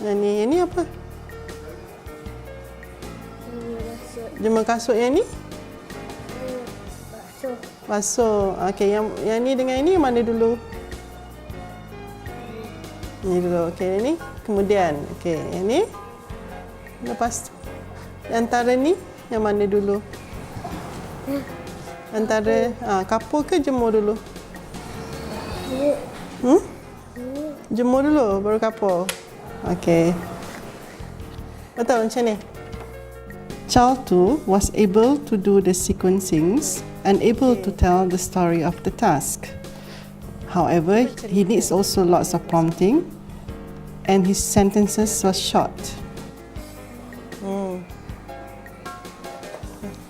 Yang ni apa? Jemur kasut yang ni? Basuh. Okey, yang ni dengan ini mana dulu? Ni dulu. Okey, yang ni. Kemudian, okey, yang ni. Lepas tu, antara ni yang mana dulu? Antara kapur ke jemur dulu? Jemur dulu baru kapur. Okey. Betul macam ni. Child 2 was able to do the sequencing and able to tell the story of the task. However, he needs also lots of prompting and his sentences were short.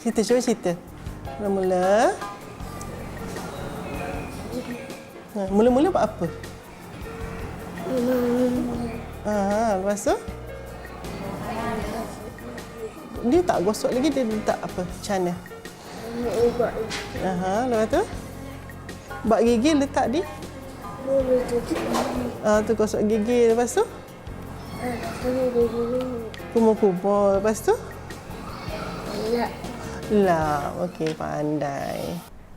Cuba cerita. Mula-mula. Mula-mula buat apa? Lepas tu? Dia tak gosok lagi, dia letak apa? Macam mana? Lepas tu? Bak gigi letak di? Tu gosok gigi. Lepas tu? Kumur-kumur. Lepas tu? Lap. Okey, pandai.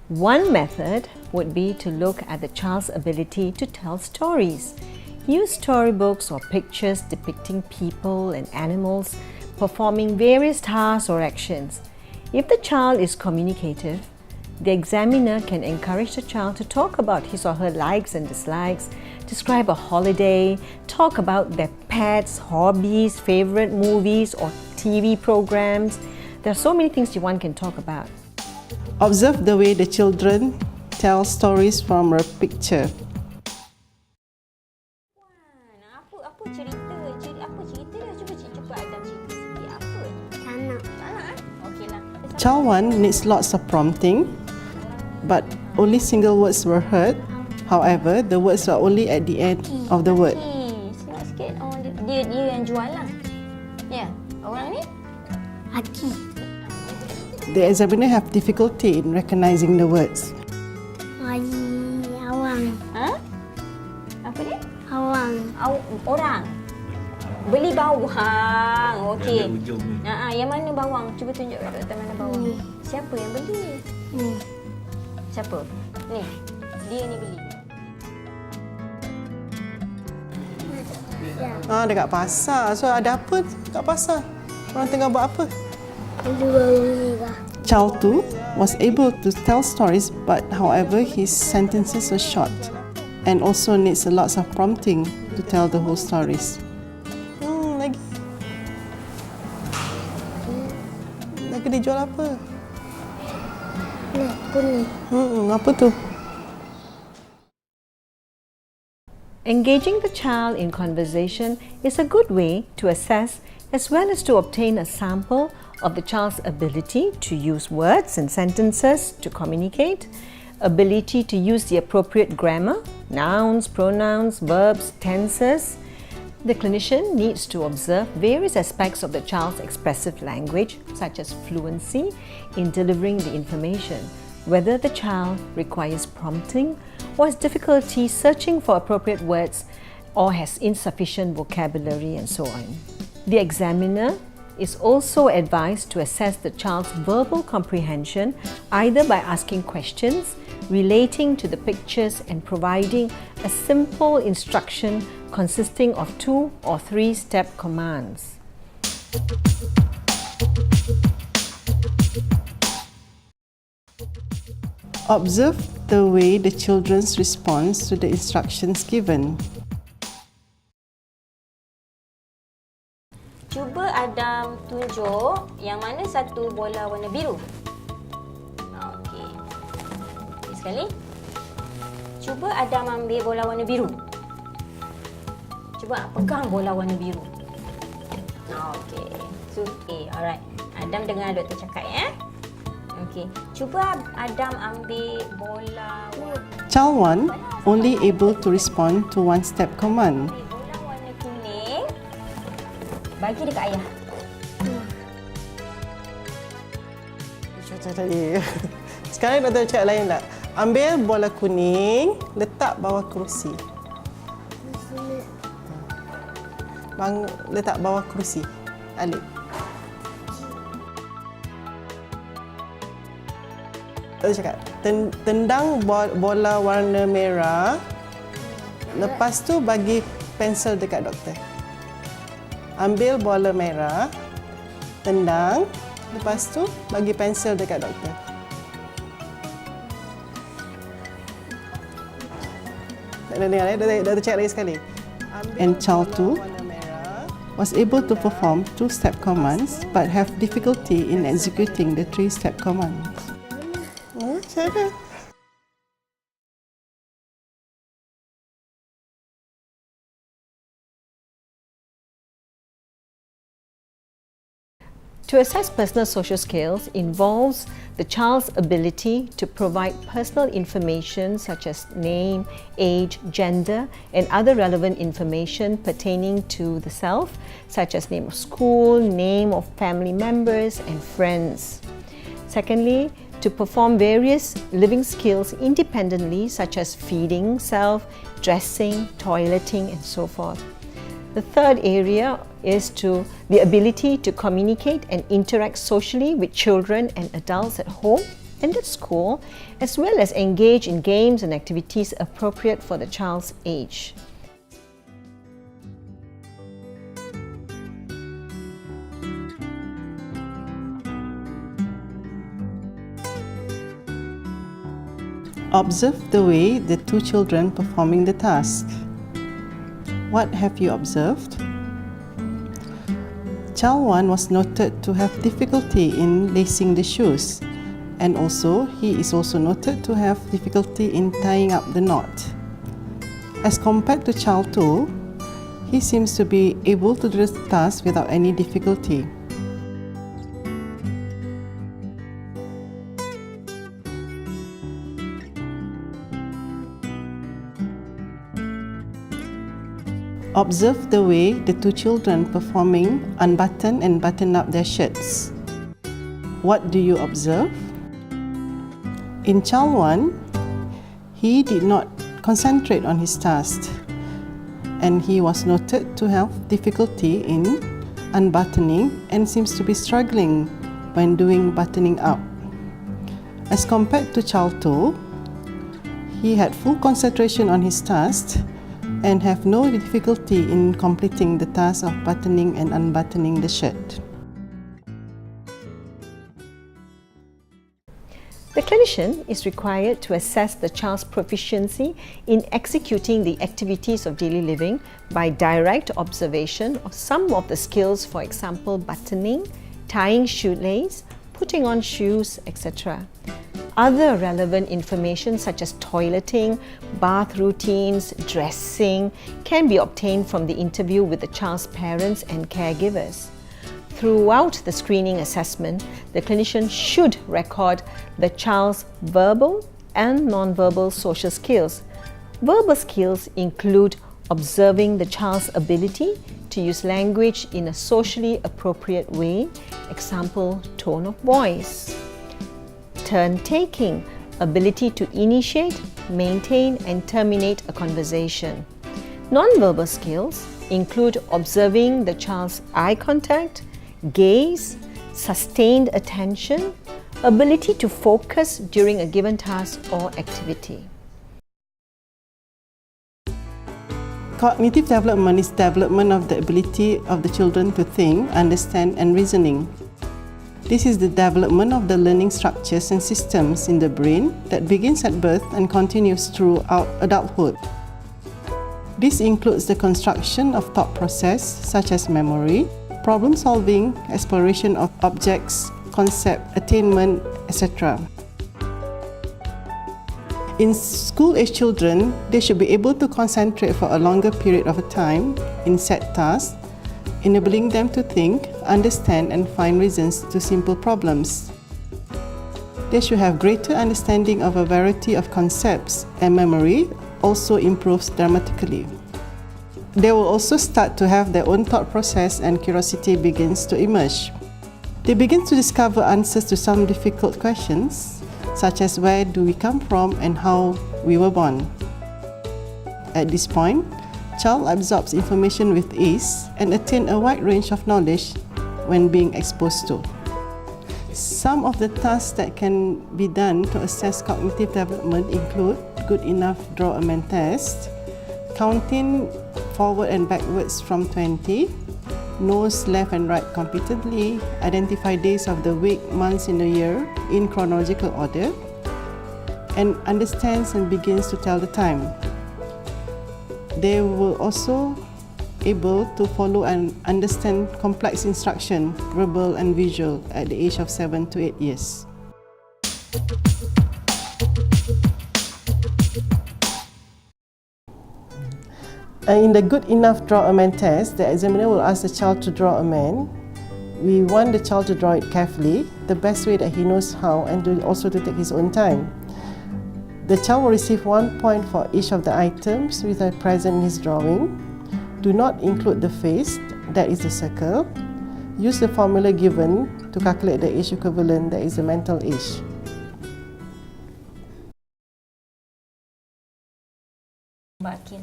One method would be to look at the child's ability to tell stories. Use storybooks or pictures depicting people and animals performing various tasks or actions. If the child is communicative, the examiner can encourage the child to talk about his or her likes and dislikes, describe a holiday, talk about their pets, hobbies, favorite movies or TV programs. There are so many things one can talk about. Observe the way the children tell stories from a picture. Apa cerita dia? Cuba Adam cerita sikit. Apa? Tak nak. Okeylah. Child 1 needs lots of prompting, but only single words were heard. However, the words are only at the end of the word. Senang sikit. Dia yang jual lah. Ya. Orang ni? Hati. The examiner have difficulty in recognizing the words. Awang. Apa dia? Awang. Orang. Beli bawang. Okey. Yang mana bawang? Cuba tunjuk kat doktor mana bawang. Siapa yang beli? Siapa? Ni. Dia ni beli. Dekat pasar. So ada apa kat pasar? Orang tengah buat apa? Child 2 was able to tell stories, but however his sentences were short and also needs a lots of prompting to tell the whole stories. Lagi dia jual apa? Kuning. Apa tu? Engaging the child in conversation is a good way to assess as well as to obtain a sample of the child's ability to use words and sentences to communicate, ability to use the appropriate grammar, nouns, pronouns, verbs, tenses. The clinician needs to observe various aspects of the child's expressive language, such as fluency in delivering the information, whether the child requires prompting or has difficulty searching for appropriate words or has insufficient vocabulary and so on. The examiner is also advised to assess the child's verbal comprehension either by asking questions relating to the pictures and providing a simple instruction consisting of 2 or 3 step commands. Observe the way the children's response to the instructions given. Cuba Adam tunjuk yang mana satu bola warna biru. Okey. Sekali. Cuba Adam ambil bola warna biru. Cuba pegang bola warna biru. Okey. So, alright. Adam dengar doktor cakap ya. Okey. Cuba Adam ambil bola warna... Child 1 only able to respond to 1 step command. Bola warna kuning. Bagi dekat ayah. Macam tadi. Sekarang doktor cakap lain tak? Ambil bola kuning, letak bawah kerusi. letak bawah kerusi. Alip. Dia cakap, tendang bola warna merah. Lepas tu bagi pensel dekat doktor. Ambil bola merah, tendang. Lepas tu bagi pensel dekat doktor. Tak ada dengar, dah cakap lagi sekali. And child 2 was able to perform 2-step commands but have difficulty in executing the 3-step commands. Siapa? To assess personal social skills involves the child's ability to provide personal information such as name, age, gender, and other relevant information pertaining to the self, such as name of school, name of family members, and friends. Secondly, to perform various living skills independently, such as feeding self, dressing, toileting, and so forth. The third area is the ability to communicate and interact socially with children and adults at home and at school, as well as engage in games and activities appropriate for the child's age. Observe the way the two children performing the task. What have you observed? Child 1 was noted to have difficulty in lacing the shoes, and also he is also noted to have difficulty in tying up the knot. As compared to child 2, he seems to be able to do the task without any difficulty. Observe the way the two children performing unbutton and button up their shirts. What do you observe? In child 1, he did not concentrate on his task, and he was noted to have difficulty in unbuttoning and seems to be struggling when doing buttoning up. As compared to child 2, he had full concentration on his task and have no difficulty in completing the task of buttoning and unbuttoning the shirt. The clinician is required to assess the child's proficiency in executing the activities of daily living by direct observation of some of the skills, for example, buttoning, tying shoelace, putting on shoes, etc. Other relevant information such as toileting, bath routines, dressing can be obtained from the interview with the child's parents and caregivers. Throughout the screening assessment, the clinician should record the child's verbal and non-verbal social skills. Verbal skills include observing the child's ability to use language in a socially appropriate way, example, tone of voice. Turn-taking, ability to initiate, maintain, and terminate a conversation. Non-verbal skills include observing the child's eye contact, gaze, sustained attention, ability to focus during a given task or activity. Cognitive development is development of the ability of the children to think, understand, and reasoning. This is the development of the learning structures and systems in the brain that begins at birth and continues throughout adulthood. This includes the construction of thought process such as memory, problem solving, exploration of objects, concept, attainment, etc. In school-age children, they should be able to concentrate for a longer period of time in set tasks, enabling them to think, understand, and find reasons to simple problems. They should have greater understanding of a variety of concepts, and memory also improves dramatically. They will also start to have their own thought process, and curiosity begins to emerge. They begin to discover answers to some difficult questions, such as where do we come from and how we were born. At this point, child absorbs information with ease and attain a wide range of knowledge when being exposed to. Some of the tasks that can be done to assess cognitive development include good enough draw a man test, counting forward and backwards from 20, knows left and right competently, identify days of the week, months in a year in chronological order, and understands and begins to tell the time. They will also able to follow and understand complex instruction, verbal and visual, at the age of 7 to 8 years. In the good enough draw a man test, the examiner will ask the child to draw a man. We want the child to draw it carefully, the best way that he knows how, and also to take his own time. The child will receive 1 point for each of the items which are present in his drawing. Do not include the face, that is the circle. Use the formula given to calculate the age equivalent, that is the mental age. Bakin.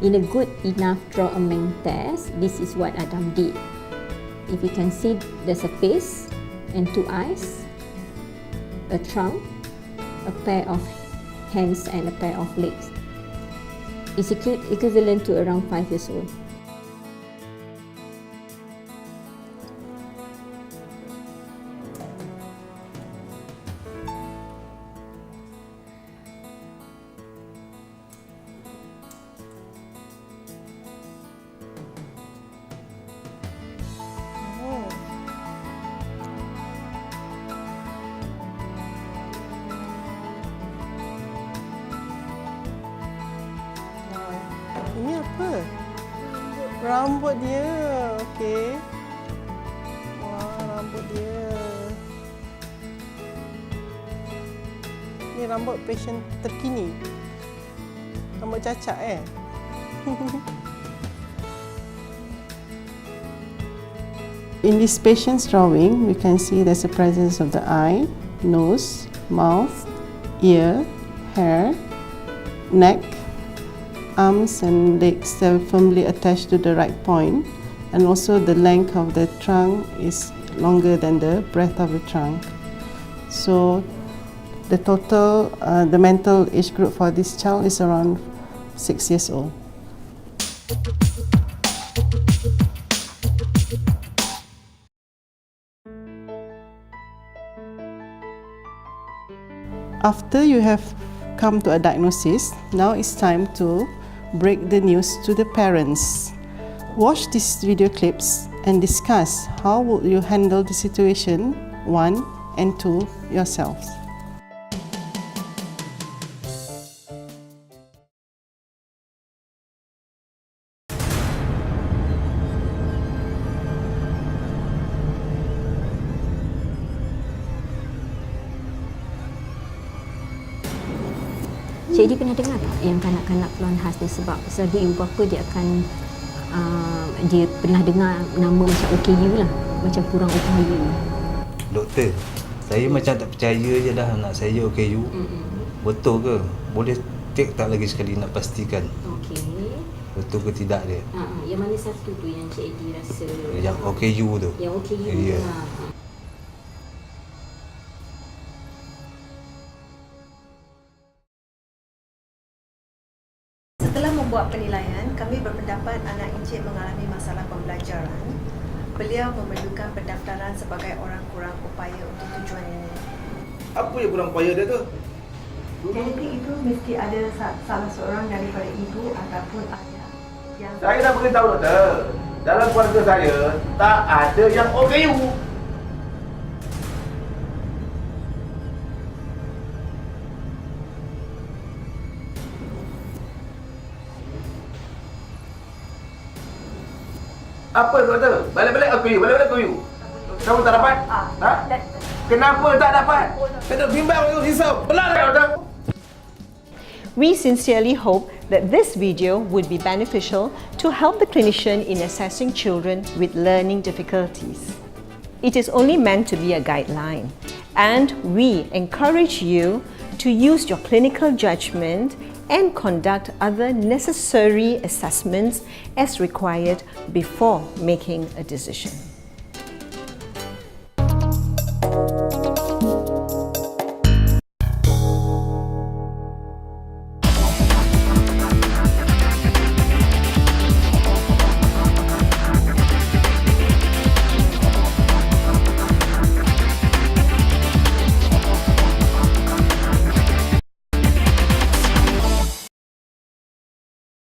In a good enough draw a man test, this is what Adam did. If you can see, there's a face and 2 eyes, a trunk, a pair of hands and a pair of legs. It's equivalent to around 5 years old. Ini apa? Rambut dia. Okey. Wah, rambut dia. Ini rambut pasien terkini. Rambut cacat In this patient's drawing, we can see there's a presence of the eye, nose, mouth, ear, hair, neck, arms and legs that are firmly attached to the right point, and also the length of the trunk is longer than the breadth of the trunk. So the total, the mental age group for this child is around 6 years old. After you have come to a diagnosis, now it's time to break the news to the parents. Watch these video clips and discuss how would you handle the situation, 1 and 2, yourselves. Cik Di pernah dengar tak yang kanak-kanak keluhan khas ni sebab sebagai ibu bapa dia akan dia pernah dengar nama macam OKU lah, macam kurang upaya. Doktor, saya macam tak percaya je dah anak saya OKU. Betul ke? Boleh take tak lagi sekali nak pastikan Okey. betul ke tidak dia? Yang mana satu tu yang Cik Di rasa? Yang OKU tu. Yang OKU Ya. tu lah. Setelah membuat penilaian, kami berpendapat anak Encik mengalami masalah pembelajaran. Beliau memerlukan pendaftaran sebagai orang kurang upaya untuk tujuan ini. Apa yang kurang upaya dia tu? Genetik itu mesti ada salah seorang daripada ibu ataupun ayah yang... Saya dah beritahu doktor, dalam keluarga saya tak ada yang OKU. Apa doktor? Balik-balik aku you. Balik-balik aku you. Kamu tak dapat? Ha? Kenapa tak dapat? Kena bimbang you risau. Benar tak doktor? We sincerely hope that this video would be beneficial to help the clinician in assessing children with learning difficulties. It is only meant to be a guideline, and we encourage you to use your clinical judgment and conduct other necessary assessments as required before making a decision.